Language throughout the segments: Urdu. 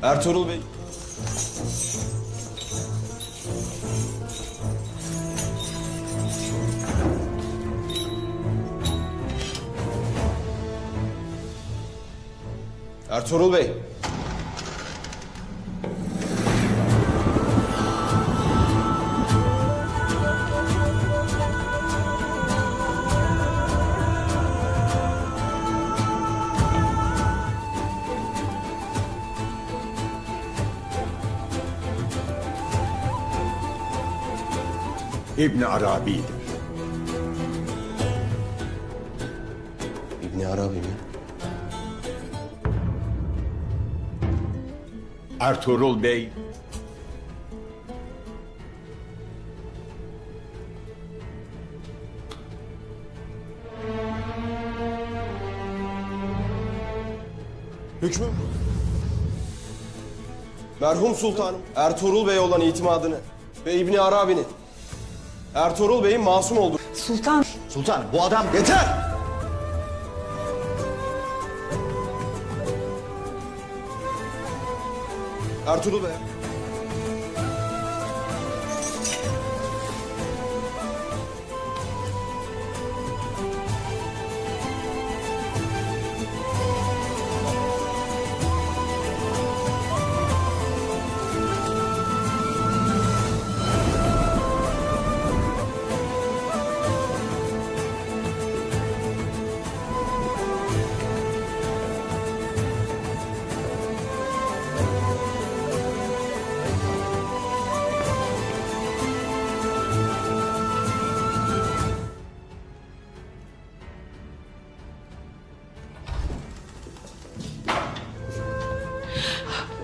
Ertuğrul Bey. Ertuğrul Bey. İbn Arabi'dir. İbni Arabi mi? Ertuğrul Bey, Hükmüm. Merhum sultanım Ertuğrul Bey'e olan itimadını ve İbni Arabi'nin Ertuğrul Bey'in masum olduğu... Sultan. Sultan bu adam yeter! Ertuğrul Bey.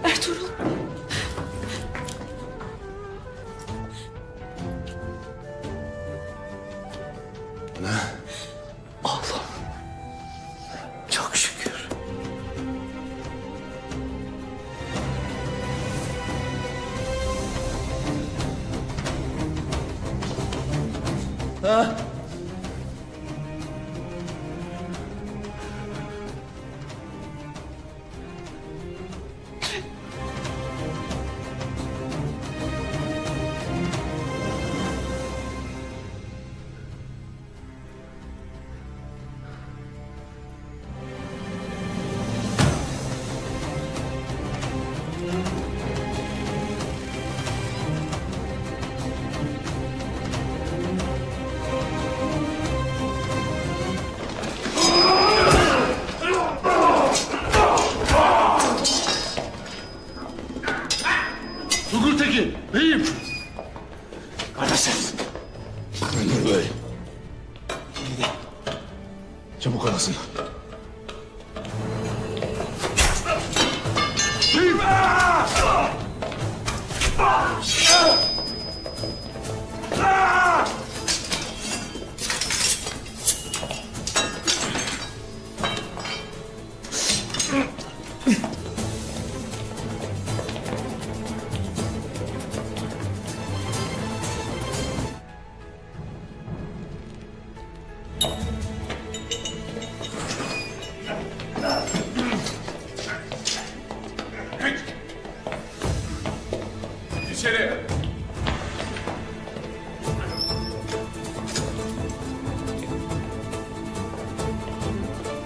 Ertuğrul. Allah'ım. Çok şükür. Sungur Tekin, beyim. Kardeşim. Ömür Bey. Çabuk arasın. Beyim. İçeri.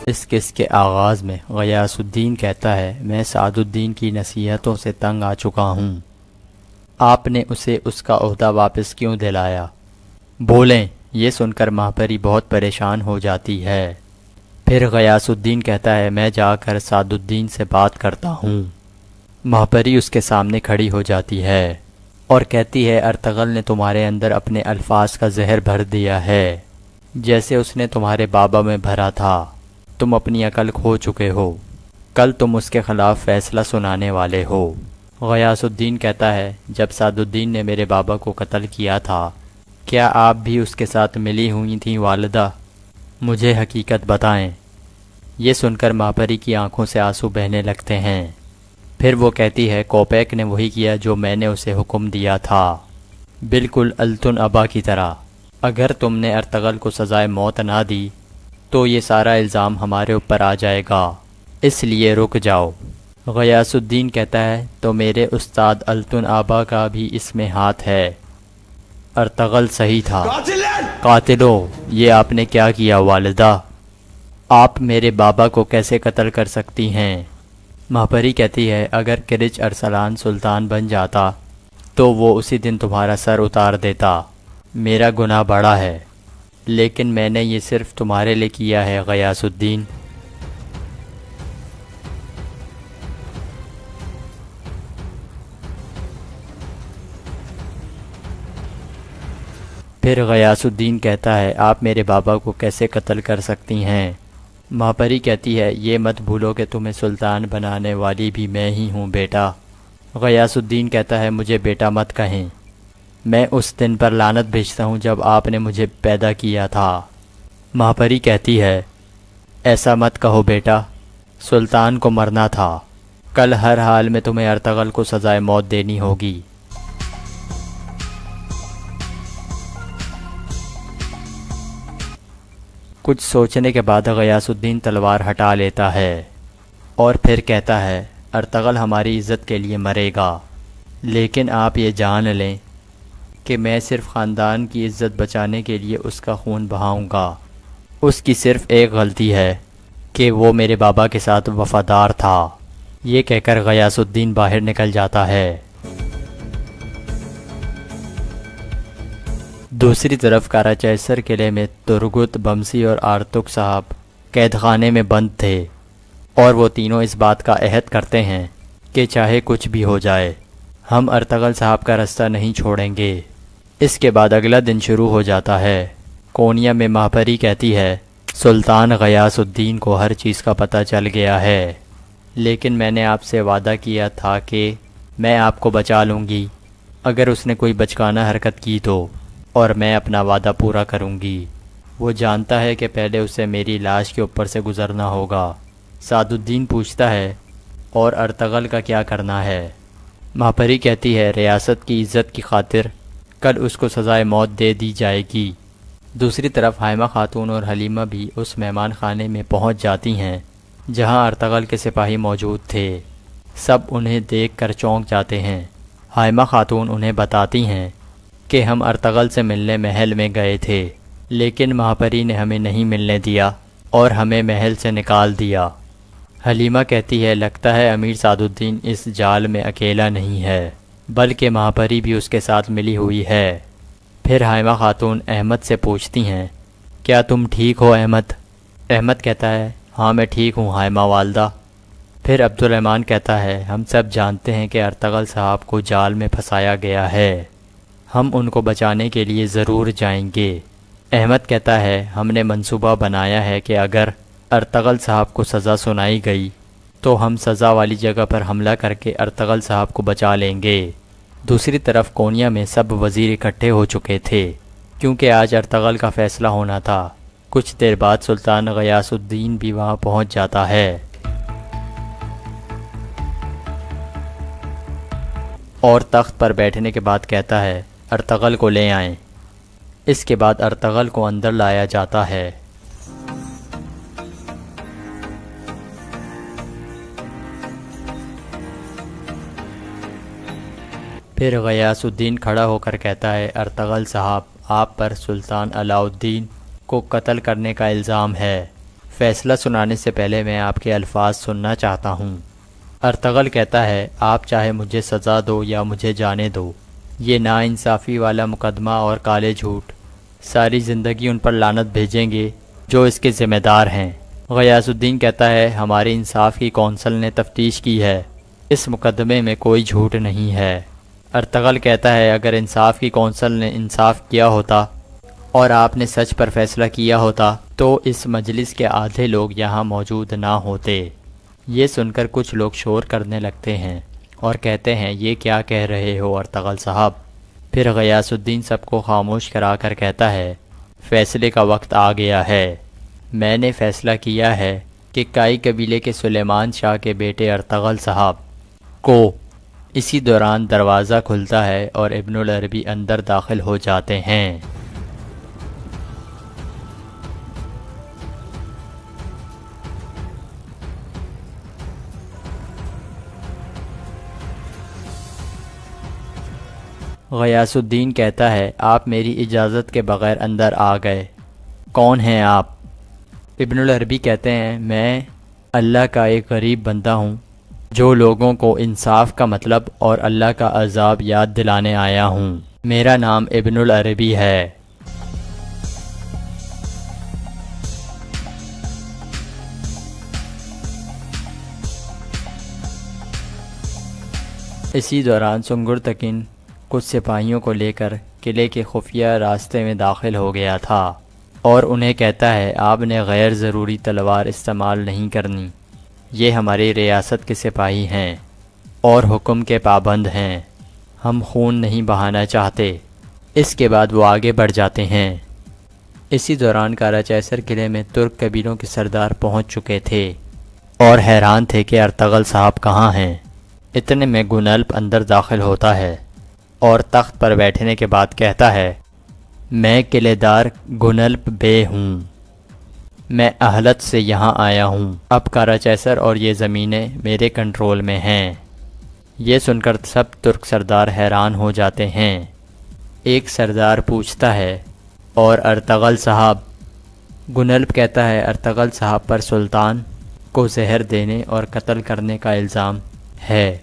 اس قص کے آغاز میں غیاث الدین کہتا ہے میں سعد الدین کی نصیحتوں سے تنگ آ چکا ہوں، آپ نے اسے اس کا عہدہ واپس کیوں دلایا؟ بولیں۔ یہ سن کر ماہپری بہت پریشان ہو جاتی ہے۔ پھر غیاث الدین کہتا ہے میں جا کر سعد الدین سے بات کرتا ہوں۔ ماہپری اس کے سامنے کھڑی ہو جاتی ہے اور کہتی ہے ارطغرل نے تمہارے اندر اپنے الفاظ کا زہر بھر دیا ہے جیسے اس نے تمہارے بابا میں بھرا تھا۔ تم اپنی عقل کھو چکے ہو، کل تم اس کے خلاف فیصلہ سنانے والے ہو۔ غیاث الدین کہتا ہے جب سعد الدین نے میرے بابا کو قتل کیا تھا کیا آپ بھی اس کے ساتھ ملی ہوئی تھیں والدہ؟ مجھے حقیقت بتائیں۔ یہ سن کر ماہپری کی آنکھوں سے آنسو بہنے لگتے ہیں۔ پھر وہ کہتی ہے کوپیک نے وہی کیا جو میں نے اسے حکم دیا تھا، بالکل التن ابا کی طرح۔ اگر تم نے ارطغرل کو سزائے موت نہ دی تو یہ سارا الزام ہمارے اوپر آ جائے گا، اس لیے رک جاؤ۔ غیاث الدین کہتا ہے تو میرے استاد التن آبا کا بھی اس میں ہاتھ ہے۔ ارطغرل صحیح تھا۔ قاتلو، یہ آپ نے کیا کیا والدہ؟ آپ میرے بابا کو کیسے قتل کر سکتی ہیں؟ ماہپری کہتی ہے اگر کرچ ارسلان سلطان بن جاتا تو وہ اسی دن تمہارا سر اتار دیتا۔ میرا گناہ بڑا ہے، لیکن میں نے یہ صرف تمہارے لیے کیا ہے غیاث الدین۔ پھر غیاث الدین کہتا ہے آپ میرے بابا کو کیسے قتل کر سکتی ہیں؟ ماہپری کہتی ہے یہ مت بھولو کہ تمہیں سلطان بنانے والی بھی میں ہی ہوں بیٹا۔ غیاث الدین کہتا ہے مجھے بیٹا مت کہیں، میں اس دن پر لعنت بھیجتا ہوں جب آپ نے مجھے پیدا کیا تھا۔ ماہپری کہتی ہے ایسا مت کہو بیٹا، سلطان کو مرنا تھا، کل ہر حال میں تمہیں ارطغرل کو سزائے موت دینی ہوگی۔ کچھ سوچنے کے بعد غیاث الدین تلوار ہٹا لیتا ہے اور پھر کہتا ہے ارطغرل ہماری عزت کے لیے مرے گا، لیکن آپ یہ جان لیں کہ میں صرف خاندان کی عزت بچانے کے لیے اس کا خون بہاؤں گا۔ اس کی صرف ایک غلطی ہے کہ وہ میرے بابا کے ساتھ وفادار تھا۔ یہ کہہ کر غیاث الدین باہر نکل جاتا ہے۔ دوسری طرف کاراچیسر قلعے میں ترگت، بمسی اور آرتک صاحب قید خانے میں بند تھے، اور وہ تینوں اس بات کا عہد کرتے ہیں کہ چاہے کچھ بھی ہو جائے ہم ارطغرل صاحب کا رستہ نہیں چھوڑیں گے۔ اس کے بعد اگلا دن شروع ہو جاتا ہے۔ کونیا میں ماہپری کہتی ہے سلطان غیاث الدین کو ہر چیز کا پتہ چل گیا ہے، لیکن میں نے آپ سے وعدہ کیا تھا کہ میں آپ کو بچا لوں گی اگر اس نے کوئی بچکانہ حرکت کی تو، اور میں اپنا وعدہ پورا کروں گی۔ وہ جانتا ہے کہ پہلے اسے میری لاش کے اوپر سے گزرنا ہوگا۔ سعد الدین پوچھتا ہے اور ارطغرل کا کیا کرنا ہے؟ ماہپری کہتی ہے ریاست کی عزت کی خاطر کل اس کو سزائے موت دے دی جائے گی۔ دوسری طرف حائمہ خاتون اور حلیمہ بھی اس مہمان خانے میں پہنچ جاتی ہیں جہاں ارطغرل کے سپاہی موجود تھے۔ سب انہیں دیکھ کر چونک جاتے ہیں۔ حائمہ خاتون انہیں بتاتی ہیں کہ ہم ارطغرل سے ملنے محل میں گئے تھے، لیکن ماہپری نے ہمیں نہیں ملنے دیا اور ہمیں محل سے نکال دیا۔ حلیمہ کہتی ہے لگتا ہے امیر سعد الدین اس جال میں اکیلا نہیں ہے، بلکہ ماہپری بھی اس کے ساتھ ملی ہوئی ہے۔ پھر حائمہ خاتون احمد سے پوچھتی ہیں کیا تم ٹھیک ہو احمد؟ احمد کہتا ہے ہاں میں ٹھیک ہوں حائمہ والدہ۔ پھر عبدالرحمن کہتا ہے ہم سب جانتے ہیں کہ ارطغرل صاحب کو جال میں پھنسایا گیا ہے، ہم ان کو بچانے کے لیے ضرور جائیں گے۔ احمد کہتا ہے ہم نے منصوبہ بنایا ہے کہ اگر ارطغرل صاحب کو سزا سنائی گئی تو ہم سزا والی جگہ پر حملہ کر کے ارطغرل صاحب کو بچا لیں گے۔ دوسری طرف کونیا میں سب وزیر اکٹھے ہو چکے تھے کیونکہ آج ارطغرل کا فیصلہ ہونا تھا۔ کچھ دیر بعد سلطان غیاث الدین بھی وہاں پہنچ جاتا ہے اور تخت پر بیٹھنے کے بعد کہتا ہے ارطغرل کو لے آئیں۔ اس کے بعد ارطغرل کو اندر لایا جاتا ہے۔ پھر غیاث الدین کھڑا ہو کر کہتا ہے ارطغرل صاحب آپ پر سلطان علاء الدین کو قتل کرنے کا الزام ہے، فیصلہ سنانے سے پہلے میں آپ کے الفاظ سننا چاہتا ہوں۔ ارطغرل کہتا ہے آپ چاہے مجھے سزا دو یا مجھے جانے دو، یہ ناانصافی والا مقدمہ اور کالے جھوٹ ساری زندگی ان پر لعنت بھیجیں گے جو اس کے ذمہ دار ہیں۔ غیاث الدین کہتا ہے ہماری انصاف کی کونسل نے تفتیش کی ہے، اس مقدمے میں کوئی جھوٹ نہیں ہے۔ ارطغرل کہتا ہے اگر انصاف کی کونسل نے انصاف کیا ہوتا اور آپ نے سچ پر فیصلہ کیا ہوتا تو اس مجلس کے آدھے لوگ یہاں موجود نہ ہوتے۔ یہ سن کر کچھ لوگ شور کرنے لگتے ہیں اور کہتے ہیں یہ کیا کہہ رہے ہو ارطغرل صاحب؟ پھر غیاث الدین سب کو خاموش کرا کر کہتا ہے فیصلے کا وقت آ گیا ہے، میں نے فیصلہ کیا ہے کہ کائی قبیلے کے سلیمان شاہ کے بیٹے ارطغرل صاحب کو۔ اسی دوران دروازہ کھلتا ہے اور ابن العربی اندر داخل ہو جاتے ہیں۔ غیاث الدین کہتا ہے آپ میری اجازت کے بغیر اندر آ گئے، کون ہیں آپ؟ ابن العربی کہتے ہیں میں اللہ کا ایک غریب بندہ ہوں جو لوگوں کو انصاف کا مطلب اور اللہ کا عذاب یاد دلانے آیا ہوں، میرا نام ابن العربی ہے۔ اسی دوران سنگر تکن کچھ سپاہیوں کو لے کر قلعے کے خفیہ راستے میں داخل ہو گیا تھا اور انہیں کہتا ہے آپ نے غیر ضروری تلوار استعمال نہیں کرنی، یہ ہماری ریاست کے سپاہی ہیں اور حکم کے پابند ہیں، ہم خون نہیں بہانا چاہتے۔ اس کے بعد وہ آگے بڑھ جاتے ہیں۔ اسی دوران کاراچیسر قلعے میں ترک قبیلوں کے سردار پہنچ چکے تھے اور حیران تھے کہ ارطغرل صاحب کہاں ہیں۔ اتنے میں گنلپ اندر داخل ہوتا ہے اور تخت پر بیٹھنے کے بعد کہتا ہے میں قلعے دار گنلپ بے ہوں، میں اہلت سے یہاں آیا ہوں، اب کاراچیسر اور یہ زمینیں میرے کنٹرول میں ہیں۔ یہ سن کر سب ترک سردار حیران ہو جاتے ہیں۔ ایک سردار پوچھتا ہے اور ارطغرل صاحب؟ گنلپ کہتا ہے ارطغرل صاحب پر سلطان کو زہر دینے اور قتل کرنے کا الزام ہے،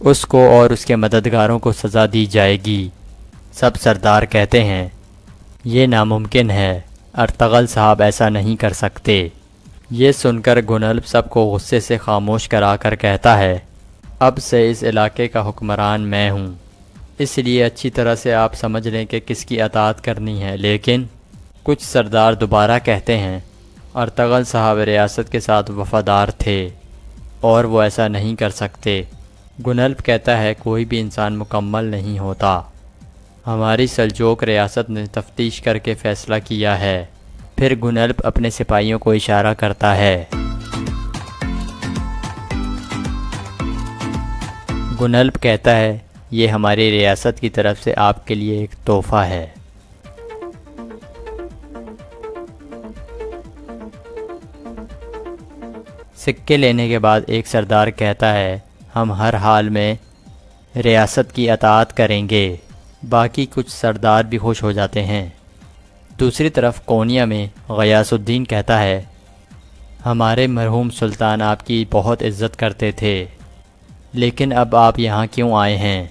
اس کو اور اس کے مددگاروں کو سزا دی جائے گی۔ سب سردار کہتے ہیں یہ ناممکن ہے، ارطغرل صاحب ایسا نہیں کر سکتے۔ یہ سن کر گنلپ سب کو غصے سے خاموش کرا کر کہتا ہے اب سے اس علاقے کا حکمران میں ہوں، اس لیے اچھی طرح سے آپ سمجھ لیں کہ کس کی اطاعت کرنی ہے۔ لیکن کچھ سردار دوبارہ کہتے ہیں ارطغرل صاحب ریاست کے ساتھ وفادار تھے اور وہ ایسا نہیں کر سکتے۔ گنلپ کہتا ہے کوئی بھی انسان مکمل نہیں ہوتا، ہماری سلجوق ریاست نے تفتیش کر کے فیصلہ کیا ہے۔ پھر گنلپ اپنے سپاہیوں کو اشارہ کرتا ہے۔ گنلپ کہتا ہے یہ ہماری ریاست کی طرف سے آپ کے لیے ایک تحفہ ہے۔ سکے لینے کے بعد ایک سردار کہتا ہے ہم ہر حال میں ریاست کی اطاعت کریں گے۔ باقی کچھ سردار بھی خوش ہو جاتے ہیں۔ دوسری طرف کونیا میں غیاث الدین کہتا ہے ہمارے مرحوم سلطان آپ کی بہت عزت کرتے تھے، لیکن اب آپ یہاں کیوں آئے ہیں؟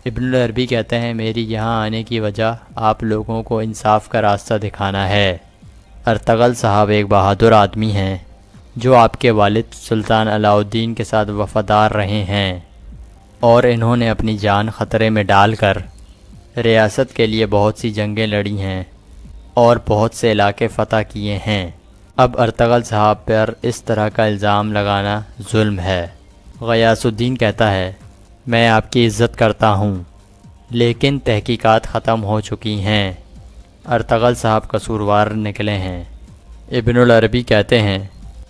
ابن العربی کہتے ہیں میری یہاں آنے کی وجہ آپ لوگوں کو انصاف کا راستہ دکھانا ہے۔ ارطغرل صاحب ایک بہادر آدمی ہیں جو آپ کے والد سلطان علاء الدین کے ساتھ وفادار رہے ہیں اور انہوں نے اپنی جان خطرے میں ڈال کر ریاست کے لیے بہت سی جنگیں لڑی ہیں اور بہت سے علاقے فتح کیے ہیں۔ اب ارطغرل صاحب پر اس طرح کا الزام لگانا ظلم ہے۔ غیاث الدین کہتا ہے میں آپ کی عزت کرتا ہوں، لیکن تحقیقات ختم ہو چکی ہیں، ارطغرل صاحب قصوروار نکلے ہیں۔ ابن العربی کہتے ہیں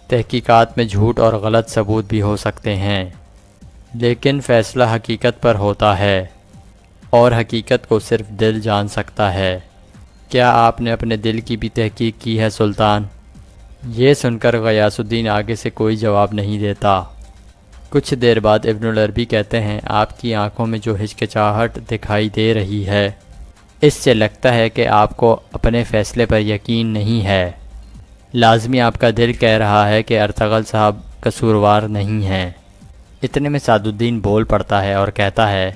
تحقیقات میں جھوٹ اور غلط ثبوت بھی ہو سکتے ہیں، لیکن فیصلہ حقیقت پر ہوتا ہے اور حقیقت کو صرف دل جان سکتا ہے۔ کیا آپ نے اپنے دل کی بھی تحقیق کی ہے سلطان؟ یہ سن کر غیاث الدین آگے سے کوئی جواب نہیں دیتا۔ کچھ دیر بعد ابن العربی کہتے ہیں آپ کی آنکھوں میں جو ہچکچاہٹ دکھائی دے رہی ہے اس سے لگتا ہے کہ آپ کو اپنے فیصلے پر یقین نہیں ہے، لازمی آپ کا دل کہہ رہا ہے کہ ارطغرل صاحب قصوروار نہیں ہیں۔ اتنے میں سعد الدین بول پڑتا ہے اور کہتا ہے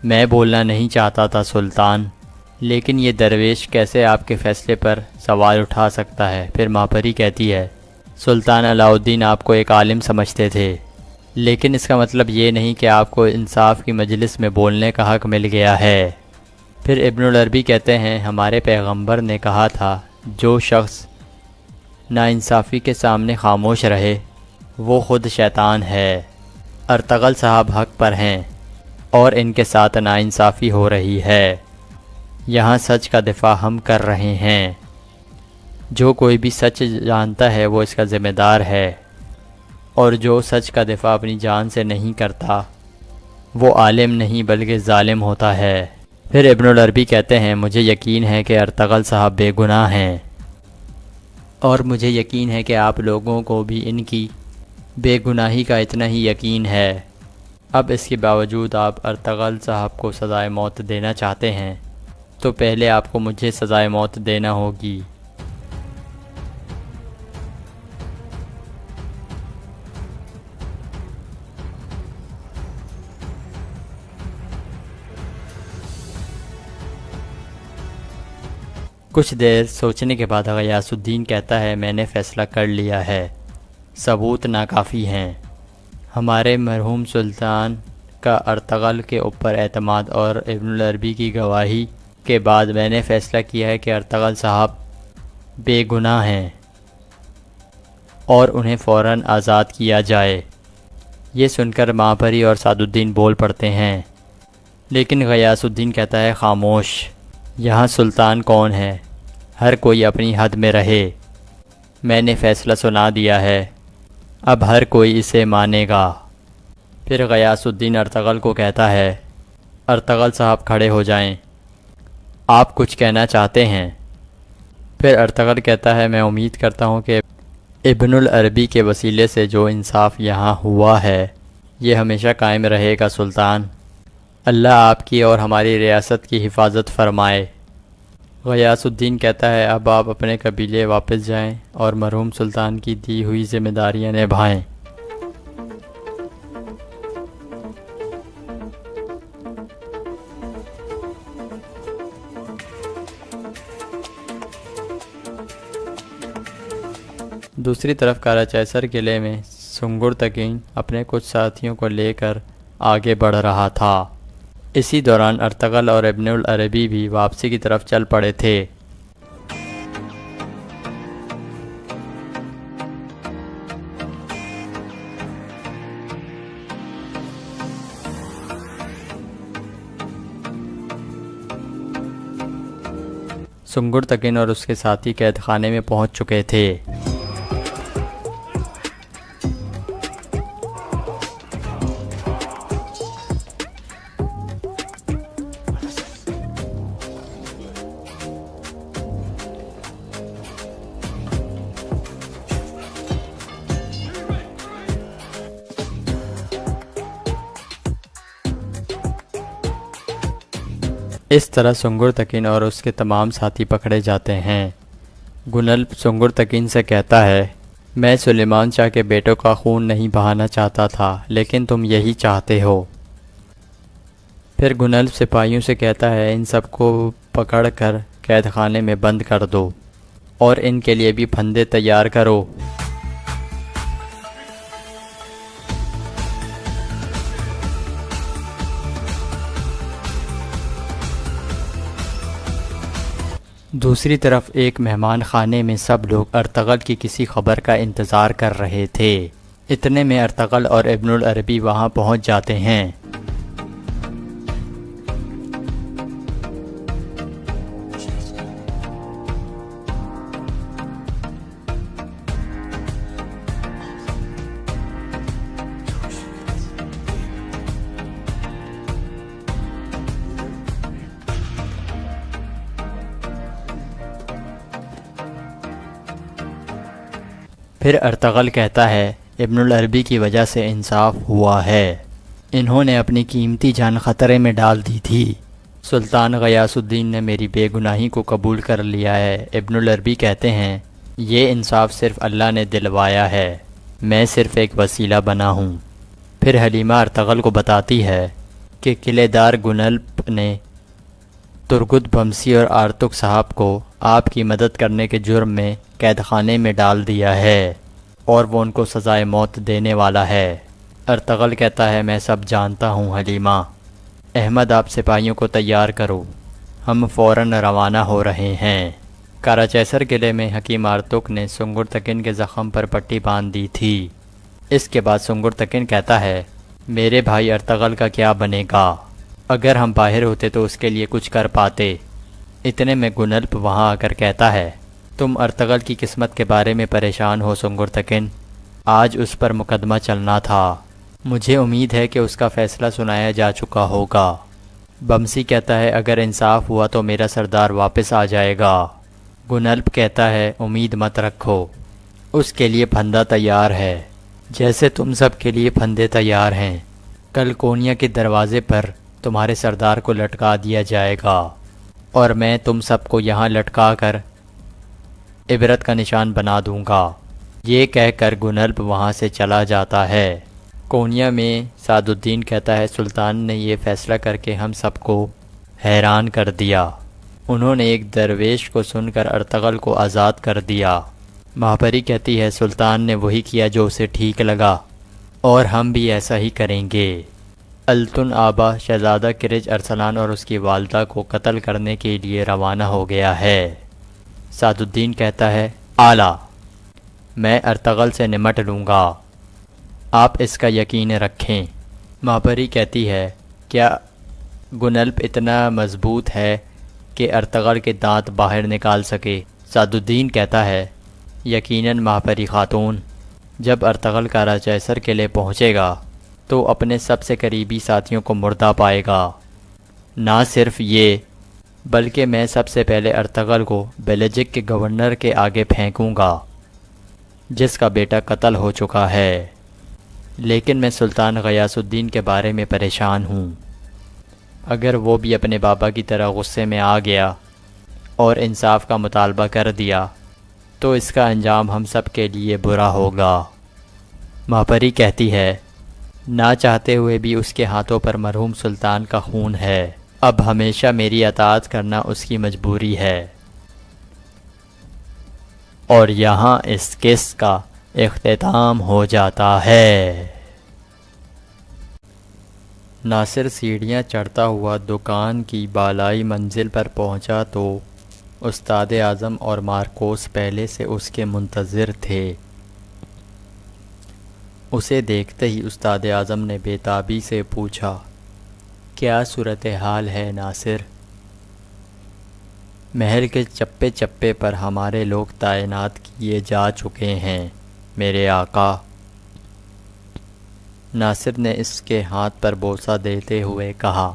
میں بولنا نہیں چاہتا تھا سلطان، لیکن یہ درویش کیسے آپ کے فیصلے پر سوال اٹھا سکتا ہے؟ پھر ماپری کہتی ہے سلطان علاء الدین آپ کو ایک عالم سمجھتے تھے، لیکن اس کا مطلب یہ نہیں کہ آپ کو انصاف کی مجلس میں بولنے کا حق مل گیا ہے۔ پھر ابن العربی کہتے ہیں ہمارے پیغمبر نے کہا تھا جو شخص ناانصافی کے سامنے خاموش رہے وہ خود شیطان ہے۔ ارطغرل صاحب حق پر ہیں اور ان کے ساتھ ناانصافی ہو رہی ہے، یہاں سچ کا دفاع ہم کر رہے ہیں، جو کوئی بھی سچ جانتا ہے وہ اس کا ذمہ دار ہے، اور جو سچ کا دفاع اپنی جان سے نہیں کرتا وہ عالم نہیں بلکہ ظالم ہوتا ہے۔ پھر ابن العربی کہتے ہیں مجھے یقین ہے کہ ارطغرل صاحب بے گناہ ہیں، اور مجھے یقین ہے کہ آپ لوگوں کو بھی ان کی بے گناہی کا اتنا ہی یقین ہے۔ اب اس کے باوجود آپ ارطغرل صاحب کو سزائے موت دینا چاہتے ہیں تو پہلے آپ کو مجھے سزائے موت دینا ہوگی۔ کچھ دیر سوچنے کے بعد غیاث الدین کہتا ہے میں نے فیصلہ کر لیا ہے، ثبوت ناکافی ہیں۔ ہمارے مرحوم سلطان کا ارطغرل کے اوپر اعتماد اور ابن العربی کی گواہی کے بعد میں نے فیصلہ کیا ہے کہ ارطغرل صاحب بے گناہ ہیں اور انہیں فوراً آزاد کیا جائے۔ یہ سن کر ماہپری اور سعد الدین بول پڑتے ہیں، لیکن غیاث الدین کہتا ہے خاموش، یہاں سلطان کون ہے؟ ہر کوئی اپنی حد میں رہے۔ میں نے فیصلہ سنا دیا ہے، اب ہر کوئی اسے مانے گا۔ پھر غیاث الدین ارطغرل کو کہتا ہے ارطغرل صاحب کھڑے ہو جائیں، آپ کچھ کہنا چاہتے ہیں؟ پھر ارطغرل کہتا ہے میں امید کرتا ہوں کہ ابن العربی کے وسیلے سے جو انصاف یہاں ہوا ہے یہ ہمیشہ قائم رہے گا سلطان۔ اللہ آپ کی اور ہماری ریاست کی حفاظت فرمائے۔ غیاث الدین کہتا ہے اب آپ اپنے قبیلے واپس جائیں اور مرحوم سلطان کی دی ہوئی ذمہ داریاں نبھائیں۔ دوسری طرف کاراچیسر قلعے میں سنگر تکین اپنے کچھ ساتھیوں کو لے کر آگے بڑھ رہا تھا۔ اسی دوران ارطغرل اور ابن العربی بھی واپسی کی طرف چل پڑے تھے۔ سنگر تکین اور اس کے ساتھی قید خانے میں پہنچ چکے تھے۔ اس طرح سنگر تکین اور اس کے تمام ساتھی پکڑے جاتے ہیں۔ گنلپ سنگر تکین سے کہتا ہے میں سلیمان شاہ کے بیٹوں کا خون نہیں بہانا چاہتا تھا لیکن تم یہی چاہتے ہو۔ پھر گنلپ سپاہیوں سے کہتا ہے ان سب کو پکڑ کر قید خانے میں بند کر دو اور ان کے لیے بھی پھندے تیار کرو۔ دوسری طرف ایک مہمان خانے میں سب لوگ ارطغرل کی کسی خبر کا انتظار کر رہے تھے۔ اتنے میں ارطغرل اور ابن العربی وہاں پہنچ جاتے ہیں۔ پھر ارطغرل کہتا ہے ابن العربی کی وجہ سے انصاف ہوا ہے، انہوں نے اپنی قیمتی جان خطرے میں ڈال دی تھی۔ سلطان غیاث الدین نے میری بے گناہی کو قبول کر لیا ہے۔ ابن العربی کہتے ہیں یہ انصاف صرف اللہ نے دلوایا ہے، میں صرف ایک وسیلہ بنا ہوں۔ پھر حلیمہ ارطغرل کو بتاتی ہے کہ قلعے دار گنلپ نے ترگت بمسی اور آرتک صاحب کو آپ کی مدد کرنے کے جرم میں قید خانے میں ڈال دیا ہے اور وہ ان کو سزائے موت دینے والا ہے۔ ارطغرل کہتا ہے میں سب جانتا ہوں حلیمہ۔ احمد آپ سپاہیوں کو تیار کرو، ہم فوراً روانہ ہو رہے ہیں۔ کاراچیسر قلعے میں حکیم آرتک نے سنگر تکین کے زخم پر پٹی باندھ دی تھی۔ اس کے بعد سنگر تکین کہتا ہے میرے بھائی ارطغرل کا کیا بنے گا؟ اگر ہم باہر ہوتے تو اس کے لیے کچھ کر پاتے۔ اتنے میں گنلپ وہاں آ کر کہتا ہے تم ارطغرل کی قسمت کے بارے میں پریشان ہو سنگر تکین، آج اس پر مقدمہ چلنا تھا، مجھے امید ہے کہ اس کا فیصلہ سنایا جا چکا ہوگا۔ بمسی کہتا ہے اگر انصاف ہوا تو میرا سردار واپس آ جائے گا۔ گنلپ کہتا ہے امید مت رکھو، اس کے لیے پھندا تیار ہے جیسے تم سب کے لیے پھندے تیار ہیں۔ کل کونیا کے دروازے پر تمہارے سردار کو لٹکا دیا جائے گا اور میں تم سب کو یہاں لٹکا کر عبرت کا نشان بنا دوں گا۔ یہ کہہ کر گنلب وہاں سے چلا جاتا ہے۔ کونیا میں سعد الدین کہتا ہے سلطان نے یہ فیصلہ کر کے ہم سب کو حیران کر دیا۔ انہوں نے ایک درویش کو سن کر ارطغرل کو آزاد کر دیا۔ ماہپری کہتی ہے سلطان نے وہی کیا جو اسے ٹھیک لگا اور ہم بھی ایسا ہی کریں گے۔ التن آبا شہزادہ کرج ارسلان اور اس کی والدہ کو قتل کرنے کے لیے روانہ ہو گیا ہے۔ سعد الدین کہتا ہے اعلیٰ، میں ارطغرل سے نمٹ لوں گا، آپ اس کا یقین رکھیں۔ ماہپری کہتی ہے کیا گنلب اتنا مضبوط ہے کہ ارطغرل کے دانت باہر نکال سکے؟ سعد الدین کہتا ہے یقیناً ماہپری خاتون، جب ارطغرل کارا جیسر قلعے پہنچے گا تو اپنے سب سے قریبی ساتھیوں کو مردہ پائے گا۔ نہ صرف یہ بلکہ میں سب سے پہلے ارطغرل کو بیلجک کے گورنر کے آگے پھینکوں گا جس کا بیٹا قتل ہو چکا ہے۔ لیکن میں سلطان غیاث الدین کے بارے میں پریشان ہوں۔ اگر وہ بھی اپنے بابا کی طرح غصے میں آ گیا اور انصاف کا مطالبہ کر دیا تو اس کا انجام ہم سب کے لیے برا ہوگا۔ ماہپری کہتی ہے نہ چاہتے ہوئے بھی اس کے ہاتھوں پر مرحوم سلطان کا خون ہے، اب ہمیشہ میری اطاعت کرنا اس کی مجبوری ہے۔ اور یہاں اس قسط کا اختتام ہو جاتا ہے۔ ناصر سیڑھیاں چڑھتا ہوا دکان کی بالائی منزل پر پہنچا تو استاد اعظم اور مارکوس پہلے سے اس کے منتظر تھے۔ اسے دیکھتے ہی استاد اعظم نے بے تابی سے پوچھا کیا صورتحال ہے ناصر؟ محل کے چپے چپے پر ہمارے لوگ تعینات کیے جا چکے ہیں میرے آقا۔ ناصر نے اس کے ہاتھ پر بوسہ دیتے ہوئے کہا۔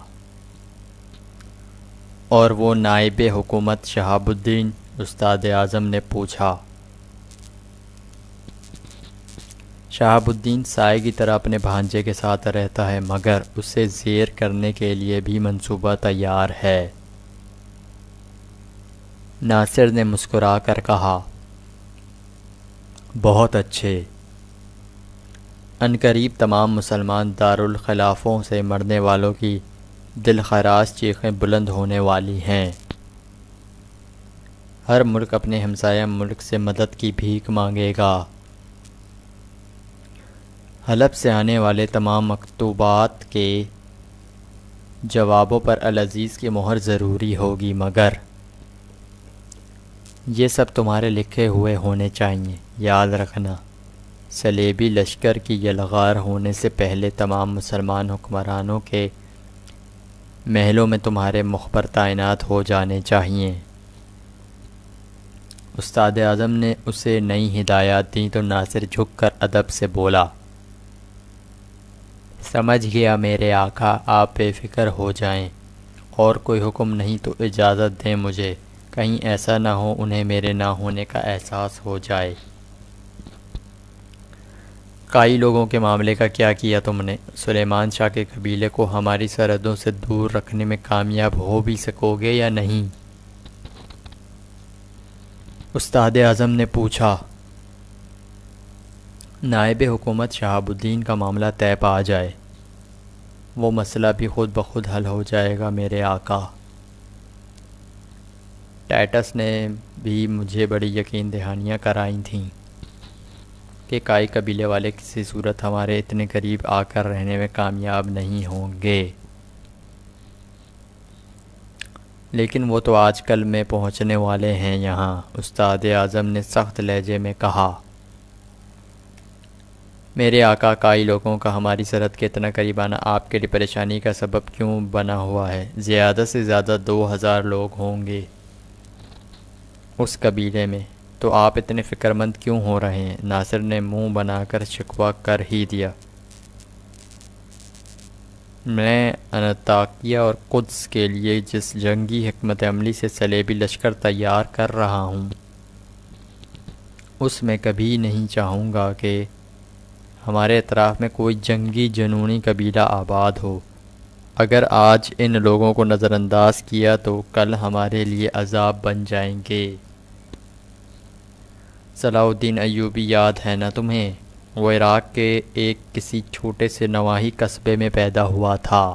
اور وہ نائب حکومت شہاب الدین؟ استاد اعظم نے پوچھا۔ شہاب الدین سائے کی طرح اپنے بھانجے کے ساتھ رہتا ہے مگر اسے زیر کرنے کے لیے بھی منصوبہ تیار ہے۔ ناصر نے مسکرا کر کہا بہت اچھے۔ عنقریب تمام مسلمان دارالخلافوں سے مرنے والوں کی دل خراش چیخیں بلند ہونے والی ہیں۔ ہر ملک اپنے ہمسایہ ملک سے مدد کی بھیک مانگے گا۔ حلب سے آنے والے تمام مکتوبات کے جوابوں پر العزیز کی مہر ضروری ہوگی مگر یہ سب تمہارے لکھے ہوئے ہونے چاہیے۔ یاد رکھنا صلیبی لشکر کی یلغار ہونے سے پہلے تمام مسلمان حکمرانوں کے محلوں میں تمہارے مخبر تعینات ہو جانے چاہیے۔ استاد اعظم نے اسے نئی ہدایات دیں تو ناصر جھک کر ادب سے بولا سمجھ گیا میرے آقا، آپ بے فکر ہو جائیں، اور کوئی حکم نہیں تو اجازت دیں مجھے، کہیں ایسا نہ ہو انہیں میرے نہ ہونے کا احساس ہو جائے۔ کائی لوگوں کے معاملے کا کیا کیا تم نے؟ سلیمان شاہ کے قبیلے کو ہماری سرحدوں سے دور رکھنے میں کامیاب ہو بھی سکو گے یا نہیں؟ استاد اعظم نے پوچھا۔ نائب حکومت شہاب الدین کا معاملہ طے پا جائے وہ مسئلہ بھی خود بخود حل ہو جائے گا میرے آقا۔ ٹائٹس نے بھی مجھے بڑی یقین دہانیاں کرائیں تھیں کہ کائی قبیلے والے کسی صورت ہمارے اتنے قریب آ کر رہنے میں کامیاب نہیں ہوں گے، لیکن وہ تو آج کل میں پہنچنے والے ہیں یہاں۔ استاد اعظم نے سخت لہجے میں کہا میرے آقا، کائی لوگوں کا ہماری سرحد کے اتنا قریب آنا آپ کے لیے پریشانی کا سبب کیوں بنا ہوا ہے؟ زیادہ سے زیادہ 2000 لوگ ہوں گے اس قبیلے میں، تو آپ اتنے فکر مند کیوں ہو رہے ہیں؟ ناصر نے منہ بنا کر شکوہ کر ہی دیا۔ میں انطاکیہ اور قدس کے لیے جس جنگی حکمت عملی سے صلیبی لشکر تیار کر رہا ہوں اس میں کبھی نہیں چاہوں گا کہ ہمارے اطراف میں کوئی جنگی جنونی قبیلہ آباد ہو۔ اگر آج ان لوگوں کو نظر انداز کیا تو کل ہمارے لیے عذاب بن جائیں گے۔ صلاح الدین ایوبی یاد ہے نا تمہیں؟ وہ عراق کے ایک کسی چھوٹے سے نواحی قصبے میں پیدا ہوا تھا۔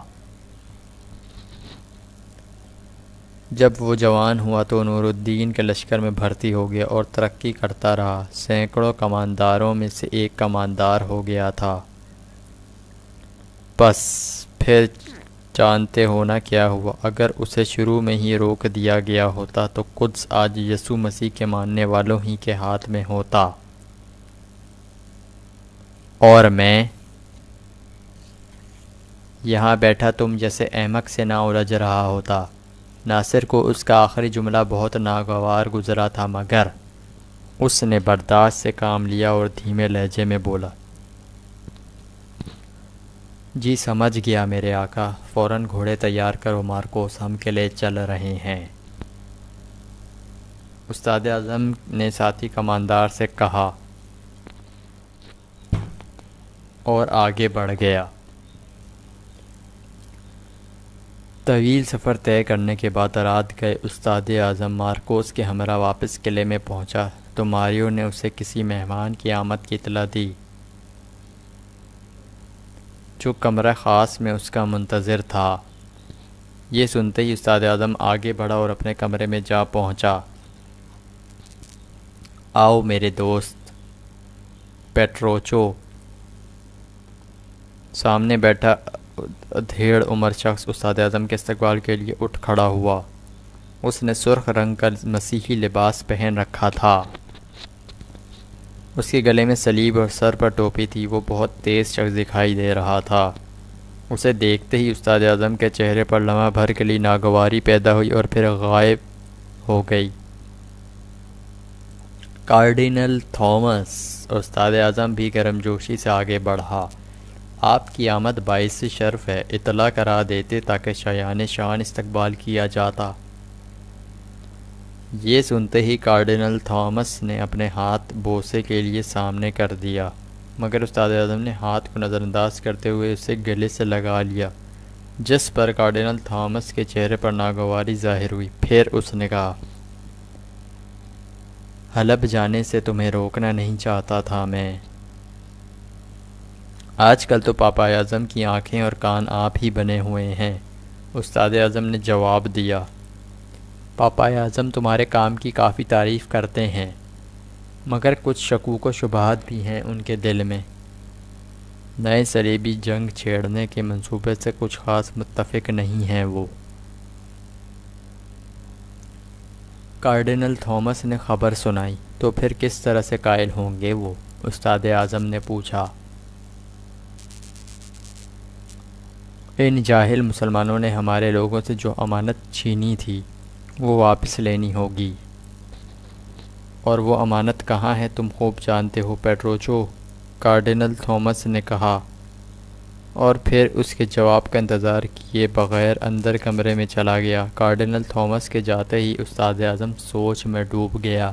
جب وہ جوان ہوا تو نور الدین کے لشکر میں بھرتی ہو گیا اور ترقی کرتا رہا، سینکڑوں کمانداروں میں سے ایک کماندار ہو گیا تھا۔ بس پھر جانتے ہو نا کیا ہوا؟ اگر اسے شروع میں ہی روک دیا گیا ہوتا تو قدس آج یسوع مسیح کے ماننے والوں ہی کے ہاتھ میں ہوتا، اور میں یہاں بیٹھا تم جیسے احمق سے نہ الجھ رہا ہوتا۔ ناصر کو اس کا آخری جملہ بہت ناگوار گزرا تھا، مگر اس نے برداشت سے کام لیا اور دھیمے لہجے میں بولا، جی سمجھ گیا میرے آقا، فوراً گھوڑے تیار کرو مارکوس، ہم قلعے چل رہے ہیں۔ استاد اعظم نے ساتھی کماندار سے کہا اور آگے بڑھ گیا۔ طویل سفر طے کرنے کے بعد رات گئے استاد اعظم مارکوس کے ہمراہ واپس قلعے میں پہنچا تو ماریو نے اسے کسی مہمان کی آمد کی اطلاع دی جو کمرہ خاص میں اس کا منتظر تھا۔ یہ سنتے ہی استاد اعظم آگے بڑھا اور اپنے کمرے میں جا پہنچا۔ آؤ میرے دوست پیٹروچو۔ سامنے بیٹھا ادھیڑ عمر شخص استاد اعظم کے استقبال کے لیے اٹھ کھڑا ہوا۔ اس نے سرخ رنگ کا مسیحی لباس پہن رکھا تھا، اس کے گلے میں صلیب اور سر پر ٹوپی تھی۔ وہ بہت تیز شخص دکھائی دے رہا تھا۔ اسے دیکھتے ہی استاد اعظم کے چہرے پر لمحہ بھر کے لیے ناگواری پیدا ہوئی اور پھر غائب ہو گئی۔ کارڈینل تھامس، استاد اعظم بھی گرمجوشی سے آگے بڑھا، آپ کی آمد باعث شرف ہے، اطلاع کرا دیتے تاکہ شایان شان استقبال کیا جاتا۔ یہ سنتے ہی کارڈینل تھامس نے اپنے ہاتھ بوسے کے لیے سامنے کر دیا، مگر استاد اعظم نے ہاتھ کو نظر انداز کرتے ہوئے اسے گلے سے لگا لیا، جس پر کارڈینل تھامس کے چہرے پر ناگواری ظاہر ہوئی۔ پھر اس نے کہا، حلب جانے سے تمہیں روکنا نہیں چاہتا تھا میں۔ آج کل تو پاپا اعظم کی آنکھیں اور کان آپ ہی بنے ہوئے ہیں۔ استاد اعظم نے جواب دیا، پاپا اعظم تمہارے کام کی کافی تعریف کرتے ہیں، مگر کچھ شکوک و شبہات بھی ہیں ان کے دل میں۔ نئے صلیبی جنگ چھیڑنے کے منصوبے سے کچھ خاص متفق نہیں ہیں وہ۔ کارڈینل تھامس نے خبر سنائی، تو پھر کس طرح سے قائل ہوں گے وہ؟ استاد اعظم نے پوچھا۔ ان جاہل مسلمانوں نے ہمارے لوگوں سے جو امانت چھینی تھی وہ واپس لینی ہوگی، اور وہ امانت کہاں ہے تم خوب جانتے ہو پیٹروچو، کارڈینل تھامس نے کہا، اور پھر اس کے جواب کا انتظار کیے بغیر اندر کمرے میں چلا گیا۔ کارڈینل تھامس کے جاتے ہی استاد اعظم سوچ میں ڈوب گیا۔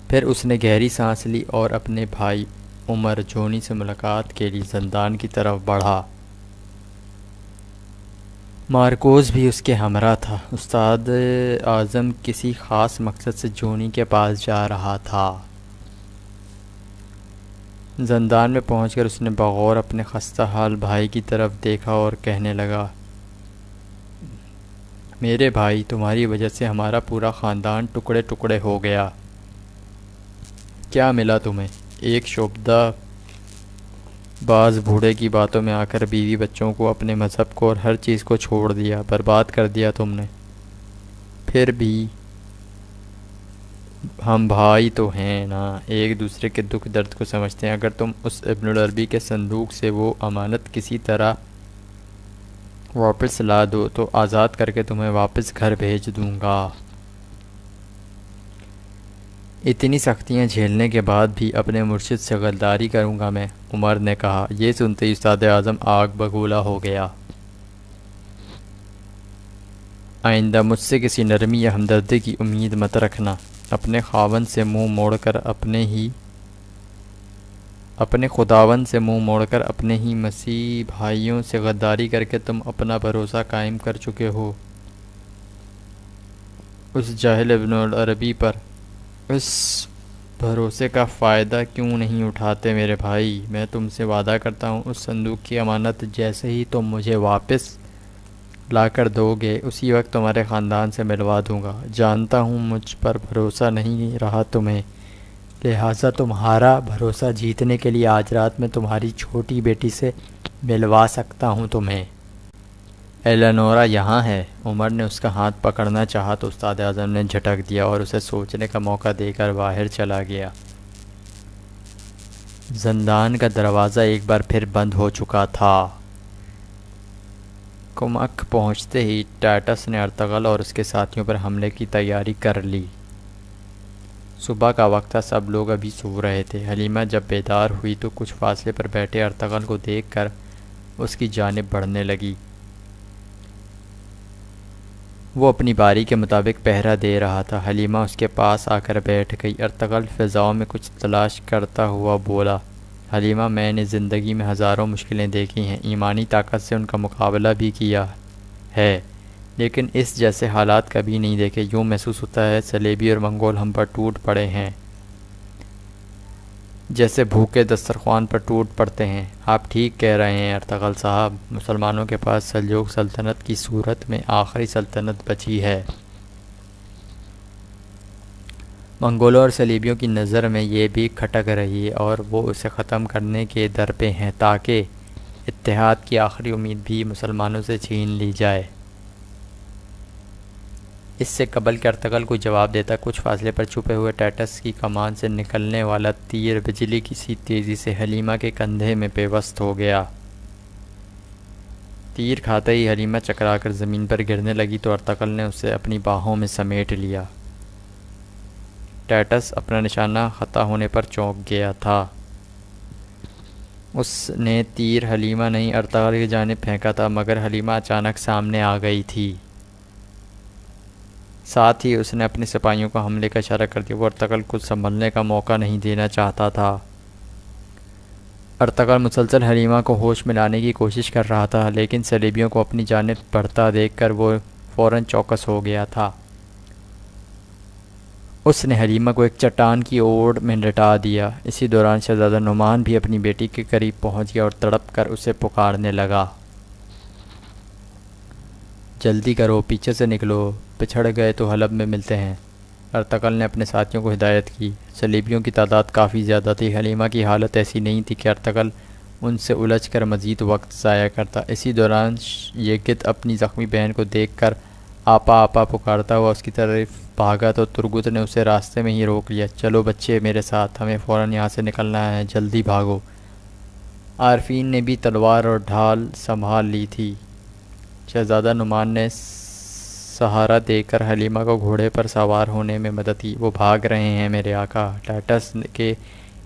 پھر اس نے گہری سانس لی اور اپنے بھائی عمر جونی سے ملاقات کے لیے زندان کی طرف بڑھا۔ مارکوس بھی اس کے ہمراہ تھا۔ استاد اعظم کسی خاص مقصد سے جونی کے پاس جا رہا تھا۔ زندان میں پہنچ کر اس نے بغور اپنے خستہ حال بھائی کی طرف دیکھا اور کہنے لگا، میرے بھائی، تمہاری وجہ سے ہمارا پورا خاندان ٹکڑے ٹکڑے ہو گیا۔ کیا ملا تمہیں؟ ایک شعبدہ باز بوڑھے کی باتوں میں آ کر بیوی بچوں کو، اپنے مذہب کو اور ہر چیز کو چھوڑ دیا، برباد کر دیا تم نے۔ پھر بھی ہم بھائی تو ہیں نا، ایک دوسرے کے دکھ درد کو سمجھتے ہیں۔ اگر تم اس ابن العربی کے صندوق سے وہ امانت کسی طرح واپس لا دو تو آزاد کر کے تمہیں واپس گھر بھیج دوں گا۔ اتنی سختیاں جھیلنے کے بعد بھی اپنے مرشد سے غداری کروں گا میں، عمر نے کہا۔ یہ سنتے ہی استاد اعظم آگ بگولا ہو گیا۔ آئندہ مجھ سے کسی نرمی یا ہمدردی کی امید مت رکھنا۔ اپنے خاوند سے منہ موڑ کر اپنے ہی اپنے خداوند سے منہ موڑ کر اپنے ہی مسیح بھائیوں سے غداری کر کے تم اپنا بھروسہ قائم کر چکے ہو اس جاہل ابن العربی پر۔ اس بھروسے کا فائدہ کیوں نہیں اٹھاتے میرے بھائی؟ میں تم سے وعدہ کرتا ہوں اس صندوق کی امانت جیسے ہی تم مجھے واپس لا کر دو گے اسی وقت تمہارے خاندان سے ملوا دوں گا۔ جانتا ہوں مجھ پر بھروسہ نہیں رہا تمہیں، لہٰذا تمہارا بھروسہ جیتنے کے لیے آج رات میں تمہاری چھوٹی بیٹی سے ملوا سکتا ہوں تمہیں۔ ایلانورا یہاں ہے۔ عمر نے اس کا ہاتھ پکڑنا چاہا تو استاد اعظم نے جھٹک دیا اور اسے سوچنے کا موقع دے کر باہر چلا گیا۔ زندان کا دروازہ ایک بار پھر بند ہو چکا تھا۔ کمک پہنچتے ہی ٹائٹس نے ارطغرل اور اس کے ساتھیوں پر حملے کی تیاری کر لی۔ صبح کا وقت تھا، سب لوگ ابھی سو رہے تھے۔ حلیمہ جب بیدار ہوئی تو کچھ فاصلے پر بیٹھے ارطغرل کو دیکھ کر اس کی جانب بڑھنے لگی۔ وہ اپنی باری کے مطابق پہرا دے رہا تھا۔ حلیمہ اس کے پاس آ کر بیٹھ گئی۔ ارطغرل فضاؤں میں کچھ تلاش کرتا ہوا بولا، حلیمہ میں نے زندگی میں ہزاروں مشکلیں دیکھی ہیں، ایمانی طاقت سے ان کا مقابلہ بھی کیا ہے، لیکن اس جیسے حالات کبھی نہیں دیکھے۔ یوں محسوس ہوتا ہے صلیبی اور منگول ہم پر ٹوٹ پڑے ہیں جیسے بھوکے دسترخوان پر ٹوٹ پڑتے ہیں۔ آپ ٹھیک کہہ رہے ہیں ارطغرل صاحب، مسلمانوں کے پاس سلجوق سلطنت کی صورت میں آخری سلطنت بچی ہے۔ منگولوں اور صلیبیوں کی نظر میں یہ بھی کھٹک رہی ہے اور وہ اسے ختم کرنے کے در پہ ہیں تاکہ اتحاد کی آخری امید بھی مسلمانوں سے چھین لی جائے۔ اس سے قبل کہ ارطغرل کو جواب دیتا، کچھ فاصلے پر چھپے ہوئے ٹائٹس کی کمان سے نکلنے والا تیر بجلی کی سی تیزی سے حلیمہ کے کندھے میں پیوست ہو گیا۔ تیر کھاتے ہی حلیمہ چکرا کر زمین پر گرنے لگی تو ارطغرل نے اسے اپنی باہوں میں سمیٹ لیا۔ ٹائٹس اپنا نشانہ خطا ہونے پر چونک گیا تھا۔ اس نے تیر حلیمہ نہیں ارطغرل کی جانب پھینکا تھا، مگر حلیمہ اچانک سامنے آ گئی تھی۔ ساتھ ہی اس نے اپنے سپاہیوں کو حملے کا اشارہ کر دیا۔ وہ ارطغرل کو سنبھلنے کا موقع نہیں دینا چاہتا تھا۔ ارطغرل مسلسل حلیمہ کو ہوش میں لانے کی کوشش کر رہا تھا، لیکن صلیبیوں کو اپنی جانب بڑھتا دیکھ کر وہ فوراً چوکس ہو گیا تھا۔ اس نے حلیمہ کو ایک چٹان کی اوڑ میں لٹا دیا۔ اسی دوران شہزادہ نعمان بھی اپنی بیٹی کے قریب پہنچ گیا اور تڑپ کر اسے پکارنے لگا، جلدی کرو، پیچھے سے نکلو، پچھڑ گئے تو حلب میں ملتے ہیں۔ ارطغرل نے اپنے ساتھیوں کو ہدایت کی۔ صلیبیوں کی تعداد کافی زیادہ تھی۔ حلیمہ کی حالت ایسی نہیں تھی کہ ارطغرل ان سے الجھ کر مزید وقت ضائع کرتا۔ اسی دوران یگت اپنی زخمی بہن کو دیکھ کر آپا آپا پکارتا ہوا اس کی طرف بھاگا تو ترگت نے اسے راستے میں ہی روک لیا۔ چلو بچے میرے ساتھ، ہمیں فوراً یہاں سے نکلنا ہے، جلدی بھاگو۔ عارفین نے بھی تلوار اور ڈھال سنبھال لی تھی۔ شہزادہ نعمان نے سہارا دے کر حلیمہ کو گھوڑے پر سوار ہونے میں مدد کی۔ وہ بھاگ رہے ہیں میرے آقا۔ ٹائٹس کے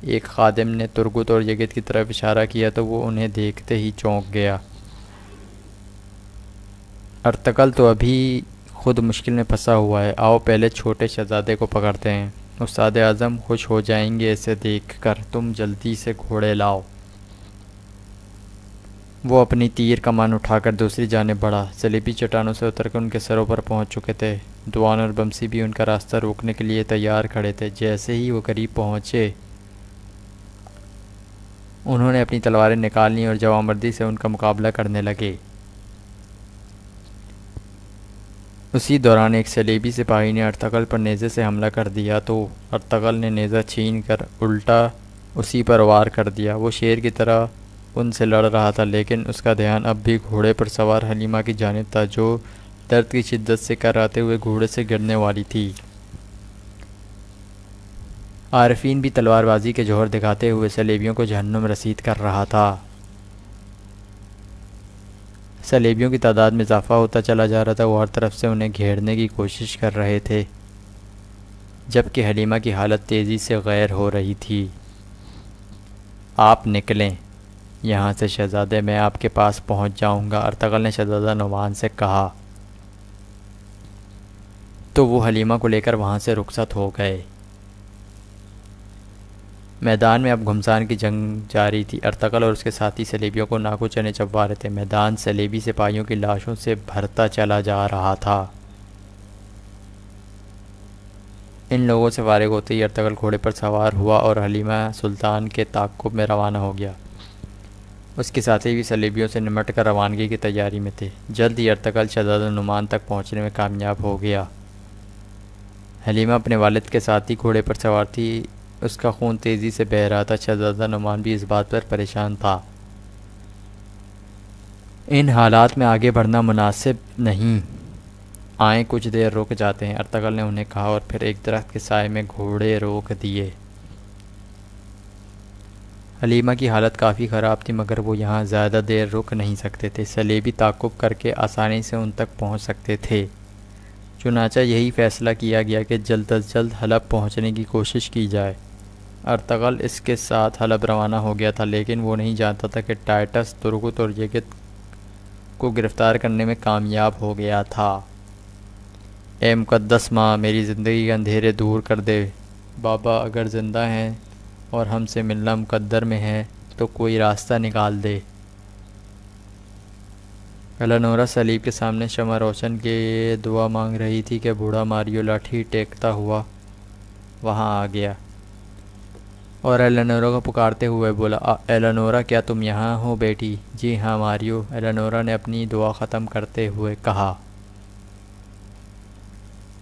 ایک خادم نے ترگت اور یگت کی طرف اشارہ کیا تو وہ انہیں دیکھتے ہی چونک گیا۔ ارطغرل تو ابھی خود مشکل میں پھنسا ہوا ہے، آؤ پہلے چھوٹے شہزادے کو پکڑتے ہیں، استاد اعظم خوش ہو جائیں گے اسے دیکھ کر، تم جلدی سے گھوڑے لاؤ۔ وہ اپنی تیر کمان اٹھا کر دوسری جانب بڑھا۔ صلیبی چٹانوں سے اتر کر ان کے سروں پر پہنچ چکے تھے۔ دوان اور بمسی بھی ان کا راستہ روکنے کے لیے تیار کھڑے تھے۔ جیسے ہی وہ قریب پہنچے انہوں نے اپنی تلواریں نکال لیں اور جوانمردی سے ان کا مقابلہ کرنے لگے۔ اسی دوران ایک صلیبی سپاہی نے ارطغرل پر نیزے سے حملہ کر دیا تو ارطغرل نے نیزہ چھین کر الٹا اسی پر وار کر دیا۔ وہ شیر کی طرح ان سے لڑ رہا تھا، لیکن اس کا دھیان اب بھی گھوڑے پر سوار حلیمہ کی جانب تھا، جو درد کی شدت سے کراتے ہوئے گھوڑے سے گرنے والی تھی۔ عارفین بھی تلوار بازی کے جوہر دکھاتے ہوئے صلیبیوں کو جہنم رسید کر رہا تھا۔ صلیبیوں کی تعداد میں اضافہ ہوتا چلا جا رہا تھا، وہ ہر طرف سے انہیں گھیرنے کی کوشش کر رہے تھے، جبکہ حلیمہ کی حالت تیزی سے غیر ہو رہی تھی۔ آپ نکلیں یہاں سے شہزادے، میں آپ کے پاس پہنچ جاؤں گا، ارطغرل نے شہزادہ نعمان سے کہا۔ تو وہ حلیمہ کو لے کر وہاں سے رخصت ہو گئے۔ میدان میں اب گھمسان کی جنگ جاری تھی۔ ارطغرل اور اس کے ساتھی صلیبیوں کو ناکو چنے چبوا رہے تھے۔ میدان صلیبی سپاہیوں کی لاشوں سے بھرتا چلا جا رہا تھا۔ ان لوگوں سے فارغ ہوتے ہی ارطغرل گھوڑے پر سوار ہوا اور حلیمہ سلطان کے تعاقب میں روانہ ہو گیا۔ اس کے ساتھی بھی صلیبیوں سے نمٹ کر روانگی کی تیاری میں تھے۔ جلد ہی ارطغرل شہزادہ نعمان تک پہنچنے میں کامیاب ہو گیا۔ حلیمہ اپنے والد کے ساتھ ہی گھوڑے پر سوار تھی۔ اس کا خون تیزی سے بہہ رہا تھا۔ شہزادہ نعمان بھی اس بات پر پریشان تھا۔ ان حالات میں آگے بڑھنا مناسب نہیں، آئیں کچھ دیر رک جاتے ہیں، ارطغرل نے انہیں کہا، اور پھر ایک درخت کے سائے میں گھوڑے روک دیے۔ حلیمہ کی حالت کافی خراب تھی، مگر وہ یہاں زیادہ دیر رک نہیں سکتے تھے۔ صلیبی تعاقب کر کے آسانی سے ان تک پہنچ سکتے تھے۔ چنانچہ یہی فیصلہ کیا گیا کہ جلد از جلد حلب پہنچنے کی کوشش کی جائے۔ ارطغرل اس کے ساتھ حلب روانہ ہو گیا تھا، لیکن وہ نہیں جانتا تھا کہ ٹائٹس ترغت اور یگت کو گرفتار کرنے میں کامیاب ہو گیا تھا۔ اے مقدس ماں، میری زندگی کے اندھیرے دور کر دے۔ بابا اگر زندہ ہیں اور ہم سے ملنا مقدر میں ہے تو کوئی راستہ نکال دے۔ الینورا صلیب کے سامنے شمع روشن کے دعا مانگ رہی تھی کہ بوڑھا ماریو لاٹھی ٹیکتا ہوا وہاں آ گیا اور الینورا کو پکارتے ہوئے بولا، الینورا کیا تم یہاں ہو بیٹی؟ جی ہاں ماریو، الینورا نے اپنی دعا ختم کرتے ہوئے کہا۔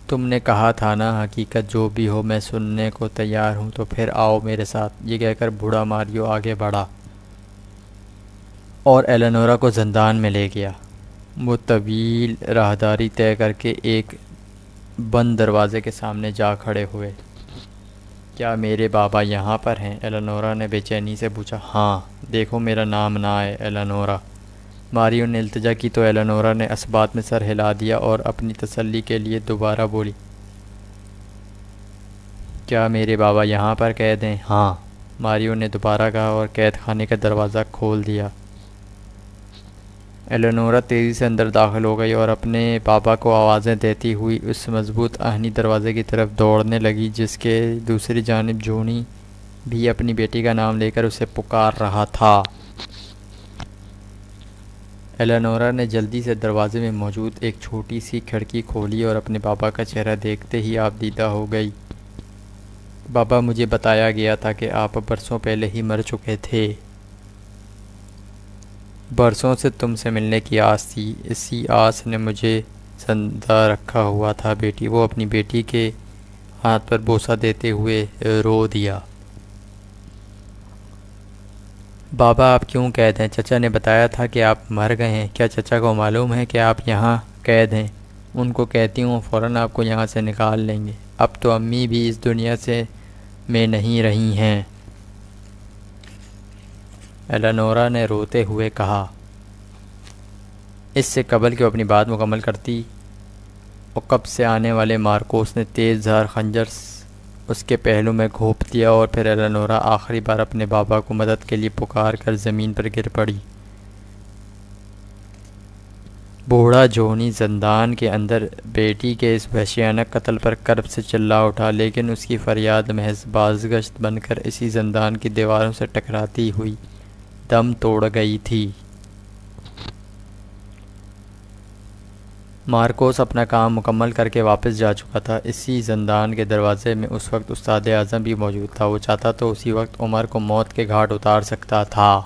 تم نے کہا تھا نا، حقیقت جو بھی ہو میں سننے کو تیار ہوں، تو پھر آؤ میرے ساتھ۔ یہ کہہ کر بوڑھا ماریو آگے بڑھا اور الینورا کو زندان میں لے گیا۔ وہ طویل راہداری طے کر کے ایک بند دروازے کے سامنے جا کھڑے ہوئے۔ کیا میرے بابا یہاں پر ہیں؟ الینورا نے بے چینی سے پوچھا۔ ہاں، دیکھو میرا نام نہ ہے الینورا۔ ماریو نے التجا کی تو الینورا نے اسبات میں سر ہلا دیا اور اپنی تسلی کے لیے دوبارہ بولی، کیا میرے بابا یہاں پر قید ہیں؟ ہاں، ماریو نے دوبارہ کہا اور قید خانے کا دروازہ کھول دیا۔ الینورا تیزی سے اندر داخل ہو گئی اور اپنے پاپا کو آوازیں دیتی ہوئی اس مضبوط آہنی دروازے کی طرف دوڑنے لگی جس کے دوسری جانب جونی بھی اپنی بیٹی کا نام لے کر اسے پکار رہا تھا۔ الینورا نے جلدی سے دروازے میں موجود ایک چھوٹی سی کھڑکی کھولی اور اپنے پاپا کا چہرہ دیکھتے ہی آپ دیدہ ہو گئی۔ بابا، مجھے بتایا گیا تھا کہ آپ برسوں پہلے ہی مر چکے تھے۔ برسوں سے تم سے ملنے کی آس تھی، اسی آس نے مجھے زندہ رکھا ہوا تھا بیٹی۔ وہ اپنی بیٹی کے ہاتھ پر بوسہ دیتے ہوئے رو دیا۔ بابا، آپ کیوں قید ہیں؟ چچا نے بتایا تھا کہ آپ مر گئے ہیں۔ کیا چچا کو معلوم ہے کہ آپ یہاں قید ہیں؟ ان کو کہتی ہوں فوراً آپ کو یہاں سے نکال لیں گے۔ اب تو امی بھی اس دنیا میں نہیں رہی ہیں، الینورا نے روتے ہوئے کہا۔ اس سے قبل کہ وہ اپنی بات مکمل کرتی، عقب سے آنے والے مارکوس نے تیز دھار خنجر اس کے پہلو میں گھونپ دیا اور پھر الینورا آخری بار اپنے بابا کو مدد کے لیے پکار کر زمین پر گر پڑی۔ بوڑھا جونی زندان کے اندر بیٹی کے اس وحشیانہ قتل پر کرب سے چلا اٹھا، لیکن اس کی فریاد محض بازگشت بن کر اسی زندان کی دیواروں سے ٹکراتی ہوئی دم توڑ گئی تھی۔ مارکوس اپنا کام مکمل کر کے واپس جا چکا تھا۔ اسی زندان کے دروازے میں اس وقت استاد اعظم بھی موجود تھا۔ وہ چاہتا تو اسی وقت عمر کو موت کے گھاٹ اتار سکتا تھا،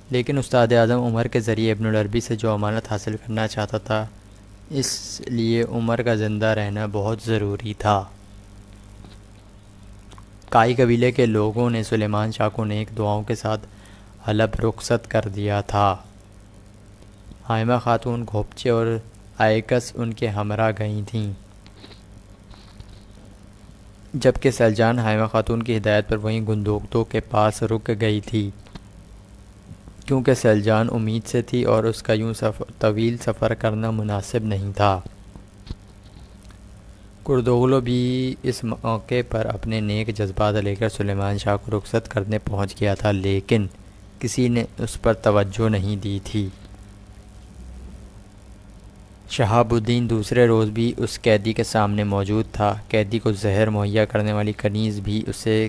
لیکن استاد اعظم عمر کے ذریعے ابن العربی سے جو امانت حاصل کرنا چاہتا تھا، اس لیے عمر کا زندہ رہنا بہت ضروری تھا۔ کائی قبیلے کے لوگوں نے سلیمان شاہ کو نیک دعاؤں کے ساتھ حلب رخصت کر دیا تھا۔ حائمہ خاتون، گھوپچے اور آئکس ان کے ہمراہ گئی تھیں، جبکہ سلجان حائمہ خاتون کی ہدایت پر وہیں گندوقتوں کے پاس رک گئی تھی، کیونکہ سلجان امید سے تھی اور اس کا یوں طویل سفر کرنا مناسب نہیں تھا۔ کردوغلو بھی اس موقع پر اپنے نیک جذبات لے کر سلیمان شاہ کو رخصت کرنے پہنچ گیا تھا، لیکن کسی نے اس پر توجہ نہیں دی تھی۔ شہاب الدین دوسرے روز بھی اس قیدی کے سامنے موجود تھا۔ قیدی کو زہر مہیا کرنے والی کنیز بھی اسے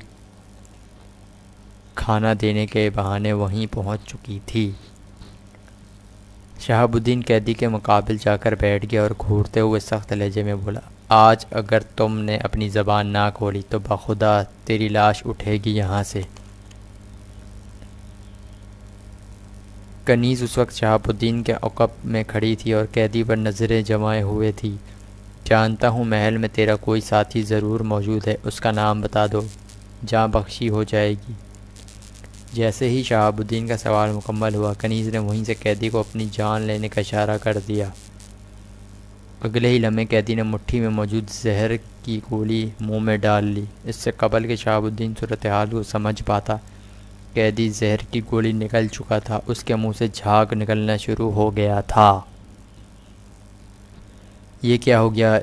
کھانا دینے کے بہانے وہیں پہنچ چکی تھی۔ شہاب الدین قیدی کے مقابل جا کر بیٹھ گیا اور گھورتے ہوئے سخت لہجے میں بولا، آج اگر تم نے اپنی زبان نہ کھولی تو بخدا تیری لاش اٹھے گی یہاں سے۔ کنیز اس وقت شہاب الدین کے عقب میں کھڑی تھی اور قیدی پر نظریں جمائے ہوئے تھی۔ جانتا ہوں محل میں تیرا کوئی ساتھی ضرور موجود ہے، اس کا نام بتا دو، جاں بخشی ہو جائے گی۔ جیسے ہی شہاب الدین کا سوال مکمل ہوا، کنیز نے وہیں سے قیدی کو اپنی جان لینے کا اشارہ کر دیا۔ اگلے ہی لمحے قیدی نے مٹھی میں موجود زہر کی گولی منہ میں ڈال لی۔ اس سے قبل کہ شہاب الدین صورتحال کو سمجھ پاتا، قیدی زہر کی گولی نکل چکا تھا، اس کے منہ سے جھاگ نکلنا شروع ہو گیا تھا۔ یہ کیا ہو گیا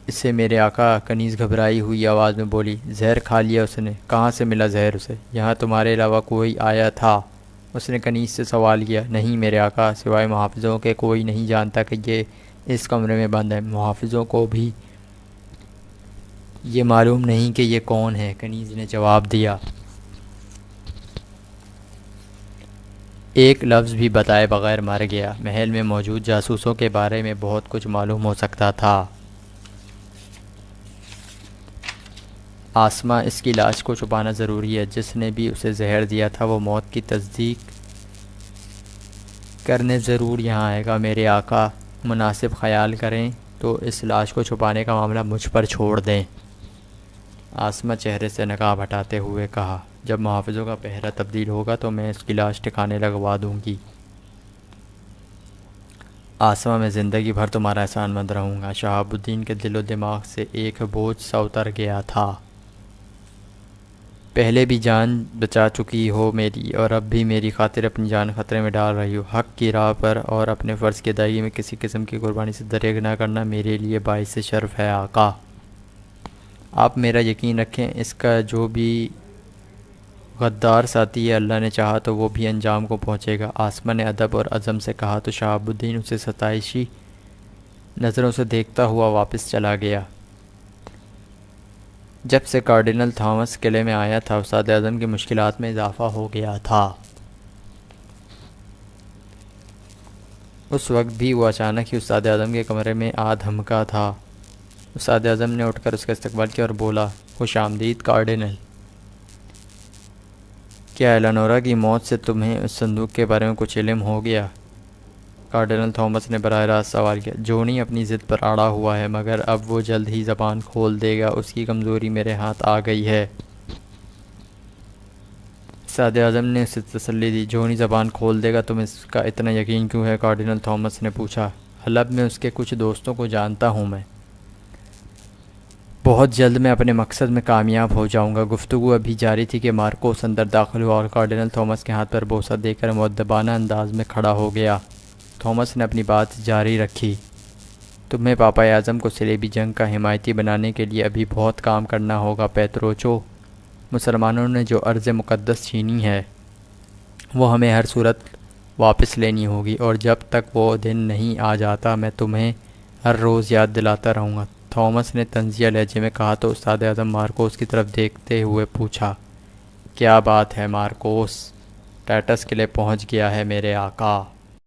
اسے میرے آقا؟ کنیز گھبرائی ہوئی آواز میں بولی۔ زہر کھا لیا اس نے۔ کہاں سے ملا زہر اسے؟ یہاں تمہارے علاوہ کوئی آیا تھا؟ اس نے کنیز سے سوال کیا۔ نہیں میرے آقا، سوائے محافظوں کے کوئی نہیں جانتا کہ یہ اس کمرے میں بند ہے۔ محافظوں کو بھی یہ معلوم نہیں کہ یہ کون ہے، کنیز نے جواب دیا۔ ایک لفظ بھی بتائے بغیر مر گیا۔ محل میں موجود جاسوسوں کے بارے میں بہت کچھ معلوم ہو سکتا تھا۔ آسمہ، اس کی لاش کو چھپانا ضروری ہے۔ جس نے بھی اسے زہر دیا تھا وہ موت کی تصدیق کرنے ضرور یہاں آئے گا۔ میرے آقا مناسب خیال کریں تو اس لاش کو چھپانے کا معاملہ مجھ پر چھوڑ دیں۔ آسمہ چہرے سے نقاب ہٹاتے ہوئے کہا، جب محافظوں کا پہرہ تبدیل ہوگا تو میں اس کی لاش ٹھکانے لگوا دوں گی۔ آسمہ، میں زندگی بھر تمہارا احسان مند رہوں گا۔ شہاب الدین کے دل و دماغ سے ایک بوجھ سا اتر گیا تھا۔ پہلے بھی جان بچا چکی ہو میری، اور اب بھی میری خاطر اپنی جان خطرے میں ڈال رہی ہو۔ حق کی راہ پر اور اپنے فرض کی ادائیگی میں کسی قسم کی قربانی سے دریغ نہ کرنا میرے لیے باعث شرف ہے آقا۔ آپ میرا یقین رکھیں، اس کا جو بھی غدار ساتھی ہے، اللہ نے چاہا تو وہ بھی انجام کو پہنچے گا۔ آسمہ نے ادب اور عزم سے کہا تو شہاب الدین اسے ستائشی نظروں سے دیکھتا ہوا واپس چلا گیا۔ جب سے کارڈینل تھامس قلعے میں آیا تھا، استاد اعظم کی مشکلات میں اضافہ ہو گیا تھا۔ اس وقت بھی وہ اچانک ہی استاد اعظم کے کمرے میں آ دھمکا تھا۔ استاد اعظم نے اٹھ کر اس کا استقبال کیا اور بولا، خوش آمدید کارڈینل۔ کیا ایلانورا کی موت سے تمہیں اس صندوق کے بارے میں کچھ علم ہو گیا؟ کارڈینل تھامس نے براہ راست سوال کیا۔ جونی اپنی ضد پر اڑا ہوا ہے، مگر اب وہ جلد ہی زبان کھول دے گا۔ اس کی کمزوری میرے ہاتھ آ گئی ہے۔ استاد اعظم نے اسے تسلی دی۔ جونی زبان کھول دے گا، تم اس کا اتنا یقین کیوں ہے؟ کارڈینل تھامس نے پوچھا۔ حلب میں اس کے کچھ دوستوں کو جانتا ہوں میں۔ بہت جلد میں اپنے مقصد میں کامیاب ہو جاؤں گا۔ گفتگو ابھی جاری تھی کہ مارکوس اندر داخل ہوا اور کارڈینل تھامس کے ہاتھ پر بوسہ دے کر مؤدبانہ انداز میں کھڑا ہو گیا۔ تھامس نے اپنی بات جاری رکھی۔ تمہیں پاپا اعظم کو صلیبی جنگ کا حمایتی بنانے کے لیے ابھی بہت کام کرنا ہوگا پیتروچو۔ مسلمانوں نے جو ارض مقدس چھینی ہے وہ ہمیں ہر صورت واپس لینی ہوگی، اور جب تک وہ دن نہیں آ جاتا میں تمہیں ہر روز یاد دلاتا رہوں گا۔ تھامس نے طنزیہ لہجے میں کہا تو استاد اعظم مارکوس کی طرف دیکھتے ہوئے پوچھا، کیا بات ہے مارکوس؟ ٹائٹس قلعے پہنچ گیا ہے میرے آقا۔